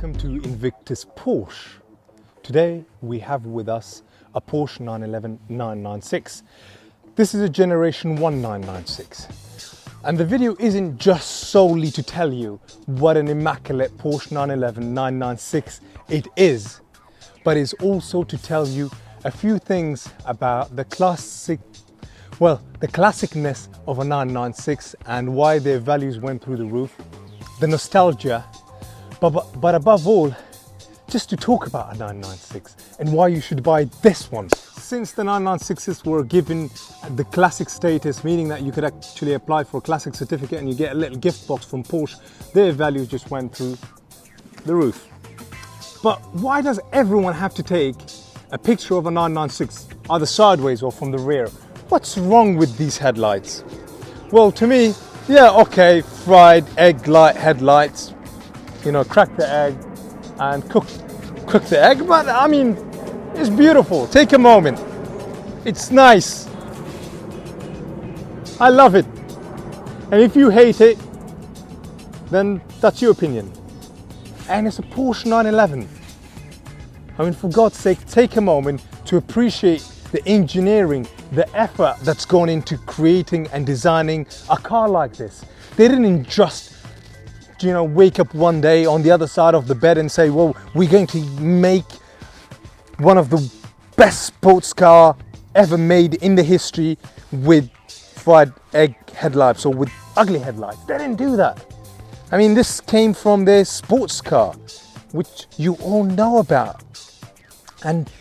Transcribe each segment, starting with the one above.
welcome to Invictus Porsche. Today we have with us a Porsche 911 996. This is a Generation 1 996. And the video isn't just solely to tell you what an immaculate Porsche 911 996 it is, but it's also to tell you a few things about the classicness of a 996 and why their values went through the roof, the nostalgia, but above all, just to talk about a 996 and why you should buy this one. Since the 996s were given the classic status, meaning that you could actually apply for a classic certificate and you get a little gift box from Porsche, their values just went through the roof. But why does everyone have to take a picture of a 996, either sideways or from the rear? What's wrong with these headlights? Well, to me, yeah, okay, fried egg light headlights, you know, crack the egg and cook the egg, but I mean, it's beautiful. Take a moment. It's nice. I love it. And if you hate it, then that's your opinion. And it's a Porsche 911. I mean, for God's sake, take a moment to appreciate the engineering, the effort that's gone into creating and designing a car like this. They didn't just, you know, wake up one day on the other side of the bed and say, well, we're going to make one of the best sports car ever made in the history with fried egg headlights or with ugly headlights. They didn't do that. I mean, this came from their sports car, which you all know about. And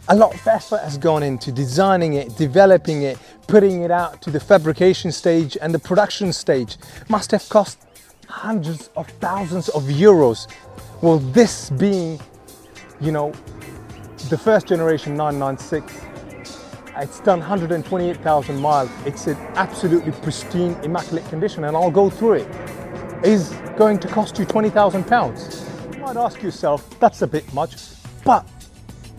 a lot of effort has gone into designing it, developing it, putting it out to the fabrication stage and the production stage. Must have cost hundreds of thousands of euros. Well, this being, you know, the first generation 996, it's done 128,000 miles. It's in absolutely pristine, immaculate condition, and I'll go through it. Is going to cost you £20,000. You might ask yourself, that's a bit much, but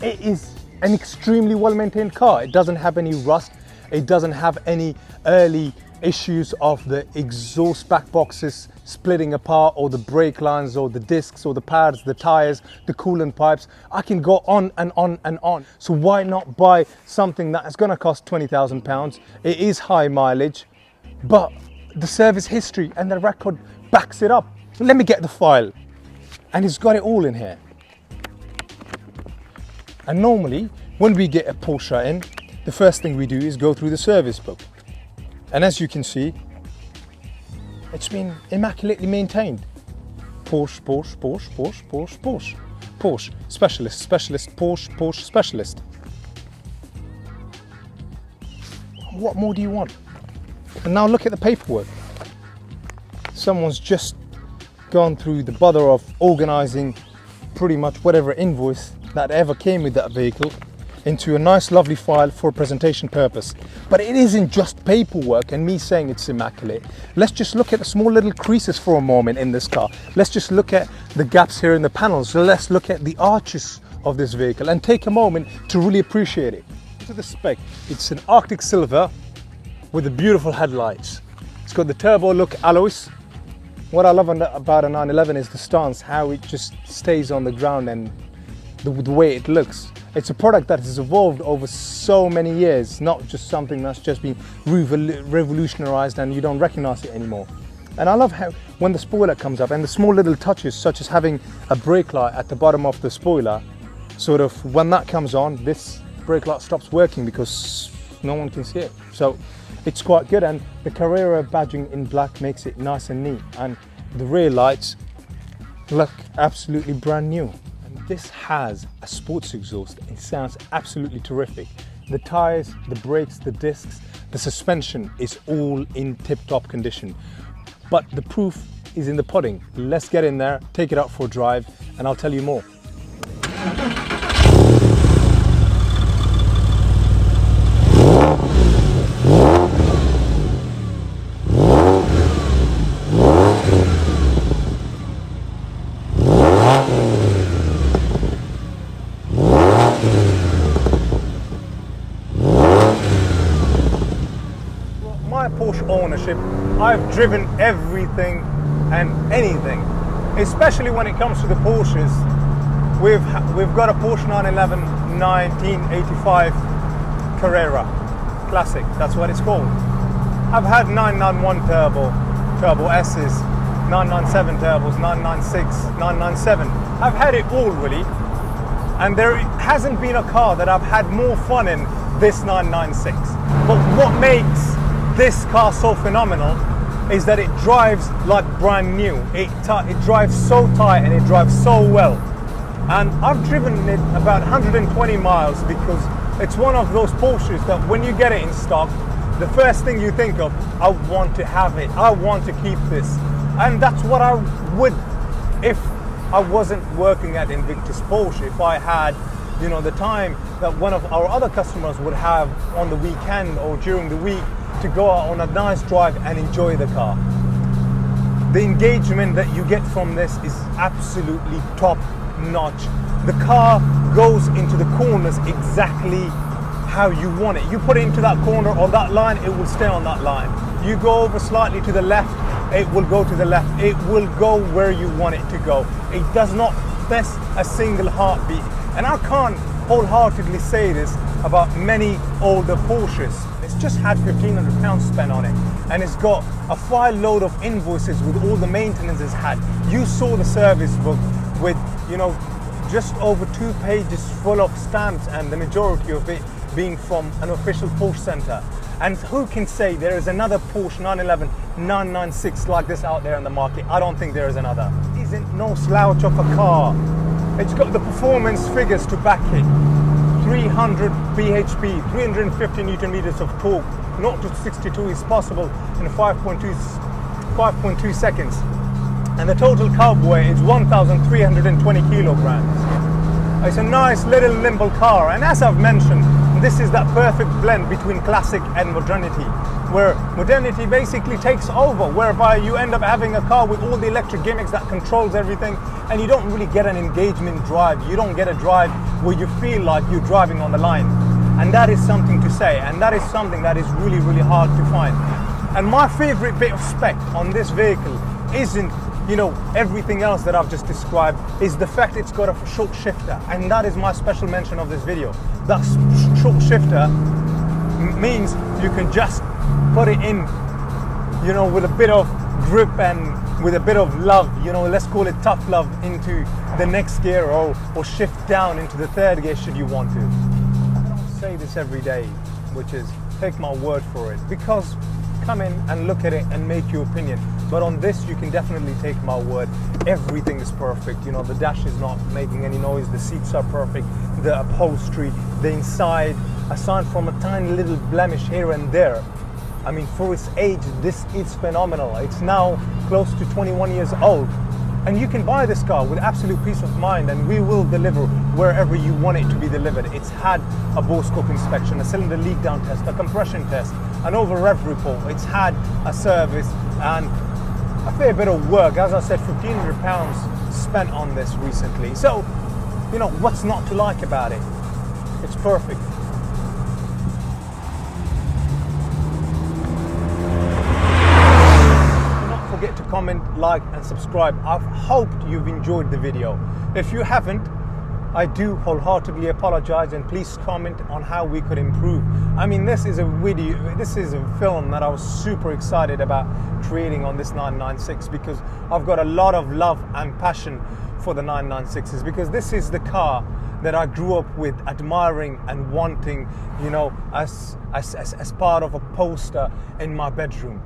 it is an extremely well-maintained car. It doesn't have any rust. It doesn't have any early issues of the exhaust back boxes splitting apart, or the brake lines, or the discs, or the pads, the tires, the coolant pipes. I can go on and on and on. So why not buy something that is going to cost £20,000? It is high mileage, but the service history and the record backs it up. Let me get the file, and it's got it all in here. And normally, when we get a Porsche in, the first thing we do is go through the service book. And as you can see, it's been immaculately maintained. Porsche, Porsche, Porsche, Porsche, Porsche, Porsche. Porsche Specialist, Specialist, Porsche, Porsche Specialist. What more do you want? And now look at the paperwork. Someone's just gone through the bother of organizing pretty much whatever invoice that ever came with that vehicle into a nice lovely file for presentation purpose. But it isn't just paperwork and me saying it's immaculate. Let's just look at the small little creases for a moment in this car. Let's just look at the gaps here in the panels. So let's look at the arches of this vehicle and take a moment to really appreciate it. To the spec, it's an Arctic silver with the beautiful headlights. It's got the turbo look alloys. What I love about a 911 is the stance, how it just stays on the ground and the way it looks. It's a product that has evolved over so many years, not just something that's just been revolutionized and you don't recognize it anymore. And I love how when the spoiler comes up and the small little touches, such as having a brake light at the bottom of the spoiler, sort of when that comes on, this brake light stops working because no one can see it. So it's quite good, and the Carrera badging in black makes it nice and neat, and the rear lights look absolutely brand new. This has a sports exhaust. It sounds absolutely terrific. The tires, the brakes, the discs, the suspension is all in tip-top condition. But the proof is in the pudding. Let's get in there, take it out for a drive, and I'll tell you more. Porsche ownership, I've driven everything and anything. especially when it comes to the Porsches. We've got a Porsche 911 1985 Carrera Classic, that's what it's called. I've had 991 turbo S's, 997 turbos, 996, 997. I've had it all really, and there hasn't been a car that I've had more fun in this 996. But what makes this car so phenomenal is that it drives like brand new. It drives so tight and it drives so well. And I've driven it about 120 miles because it's one of those Porsches that when you get it in stock, the first thing you think of, I want to have it, I want to keep this. And that's what I would if I wasn't working at Invictus Porsche, if I had, you know, the time that one of our other customers would have on the weekend or during the week to go out on a nice drive and enjoy the car. The engagement that you get from this is absolutely top notch. The car goes into the corners exactly how you want it. You put it into that corner or that line, it will stay on that line. You go over slightly to the left, it will go to the left. It will go where you want it to go. It does not miss a single heartbeat. And I can't wholeheartedly say this about many older Porsches. It's just had £1,500 spent on it, and it's got a file load of invoices with all the maintenance it's had. You saw the service book with, you know, just over 2 pages full of stamps, and the majority of it being from an official Porsche center. And who can say there is another Porsche 911 996 like this out there in the market? I don't think there is another. It isn't no slouch of a car. It's got the performance figures to back it. 300 bhp, 350 newton meters of torque, 0 to 62 is possible in 5.2 seconds. And the total carb weight is 1,320 kilograms. It's a nice little nimble car, and as I've mentioned, this is that perfect blend between classic and modernity, where modernity basically takes over, whereby you end up having a car with all the electric gimmicks that controls everything, and you don't really get an engagement drive. You don't get a drive where you feel like you're driving on the line. And that is something to say, and that is something that is really, really hard to find. And my favorite bit of spec on this vehicle isn't, you know, everything else that I've just described, is the fact it's got a short shifter, and that is my special mention of this video. That short shifter means you can just put it in, you know, with a bit of grip and with a bit of love, you know, let's call it tough love, into the next gear, or shift down into the third gear should you want to. I don't say this every day, which is take my word for it, because come in and look at it and make your opinion. But on this, you can definitely take my word. Everything is perfect. You know, the dash is not making any noise. The seats are perfect. The upholstery, the inside, aside from a tiny little blemish here and there. I mean, for its age, this is phenomenal. It's now close to 21 years old. And you can buy this car with absolute peace of mind, and we will deliver wherever you want it to be delivered. It's had a bore scope inspection, a cylinder leak down test, a compression test, an over rev report. It's had a service and a fair bit of work. As I said, £1,500 spent on this recently. So, you know, what's not to like about it? It's perfect. Forget to comment, like and subscribe. I've hoped you've enjoyed the video. If you haven't, I do wholeheartedly apologize, and please comment on how we could improve. I mean, this is a film that I was super excited about creating on this 996, because I've got a lot of love and passion for the 996s, because this is the car that I grew up with, admiring and wanting, you know, as part of a poster in my bedroom.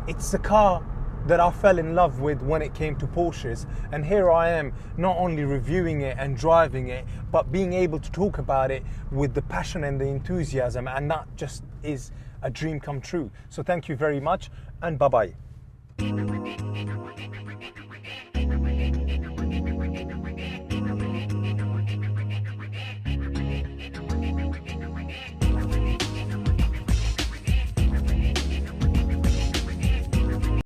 It's the car that I fell in love with when it came to Porsches, and here I am, not only reviewing it and driving it, but being able to talk about it with the passion and the enthusiasm, and that just is a dream come true. So thank you very much, and bye-bye.